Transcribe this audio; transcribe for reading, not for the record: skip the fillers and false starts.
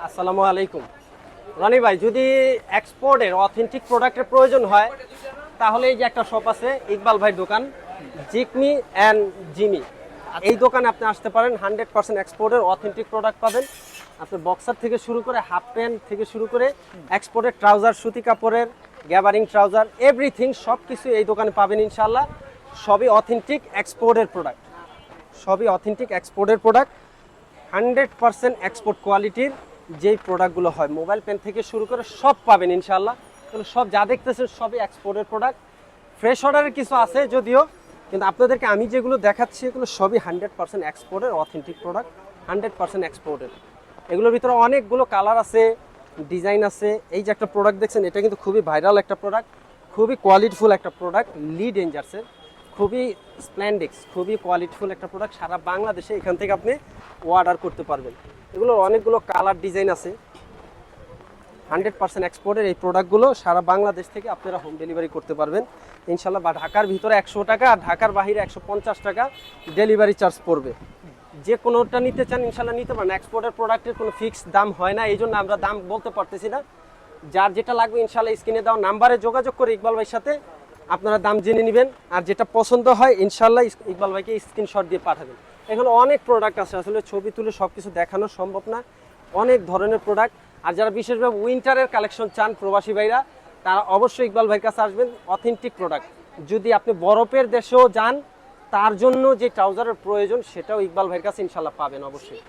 আসসালামু আলাইকুম। রনি ভাই, যদি এক্সপোর্টের অথেন্টিক প্রোডাক্টের প্রয়োজন হয় তাহলে এই যে একটা শপ আছে ইকবাল ভাই দোকান, জিকমি অ্যান্ড জিমি। এই দোকানে আপনি আসতে পারেন, 100% এক্সপোর্টের অথেন্টিক প্রোডাক্ট পাবেন। আপনি বক্সার থেকে শুরু করে হাফ প্যান্ট থেকে শুরু করে এক্সপোর্টের ট্রাউজার, সুতি কাপড়ের গ্যাবারিং ট্রাউজার, এভরিথিং সব কিছু এই দোকানে পাবেন ইনশাল্লাহ। সবই অথেন্টিক এক্সপোর্টের প্রোডাক্ট, সবই অথেন্টিক এক্সপোর্টের প্রোডাক্ট। 100% এক্সপোর্ট কোয়ালিটির যেই প্রোডাক্টগুলো হয়, মোবাইল পেন থেকে শুরু করে সব পাবেন ইনশাল্লাহ। কিন্তু সব যা দেখতেছেন সবই এক্সপোর্টের প্রোডাক্ট। ফ্রেশ অর্ডারের কিছু আছে যদিও, কিন্তু আপনাদেরকে আমি যেগুলো দেখাচ্ছি এগুলো সবই 100% এক্সপোর্টের অথেন্টিক প্রোডাক্ট, 100% এক্সপোর্টের। এগুলোর ভিতরে অনেকগুলো কালার আছে, ডিজাইন আছে। এই যে একটা প্রোডাক্ট দেখছেন, এটা কিন্তু খুবই ভাইরাল একটা প্রোডাক্ট, খুবই কোয়ালিটিফুল একটা প্রোডাক্ট, লি ডেঞ্জার্সের। খুবই স্প্লেন্ডিক্স, খুবই কোয়ালিটিফুল একটা প্রোডাক্ট। সারা বাংলাদেশে এখান থেকে আপনি অর্ডার করতে পারবেন। এগুলোর অনেকগুলো কালার ডিজাইন আছে। 100% এক্সপোর্টের এই প্রোডাক্টগুলো সারা বাংলাদেশ থেকে আপনারা হোম ডেলিভারি করতে পারবেন ইনশাল্লাহ। বা ঢাকার ভিতরে 100 টাকা আর ঢাকার বাইরে 150 টাকা ডেলিভারি চার্জ পড়বে। যে কোনোটা নিতে চান ইনশাল্লাহ নিতে পারেন। এক্সপোর্টের প্রোডাক্টের কোনো ফিক্সড দাম হয় না, এই জন্য আমরা দাম বলতে পারতেছি না। যার যেটা লাগবে ইনশাল্লাহ স্ক্রিনে দেওয়া নাম্বারে যোগাযোগ করে ইকবাল ভাইয়ের সাথে আপনারা দাম জেনে নেবেন। আর যেটা পছন্দ হয় ইনশাল্লাহ ইকবাল ভাইকে স্ক্রিনশট দিয়ে পাঠাবেন। এখানে অনেক প্রোডাক্ট আছে, আসলে ছবি তুলে সব কিছু দেখানো সম্ভব না, অনেক ধরনের প্রোডাক্ট। আর যারা বিশেষভাবে উইন্টারের কালেকশন চান প্রবাসী ভাইরা, তারা অবশ্যই ইকবাল ভাইয়ের কাছে আসবেন। Authentic product. যদি আপনি বরফের দেশেও যান, তার জন্য যে ট্রাউজারের প্রয়োজন সেটাও ইকবাল ভাইয়ের কাছে ইনশাল্লাহ পাবেন অবশ্যই।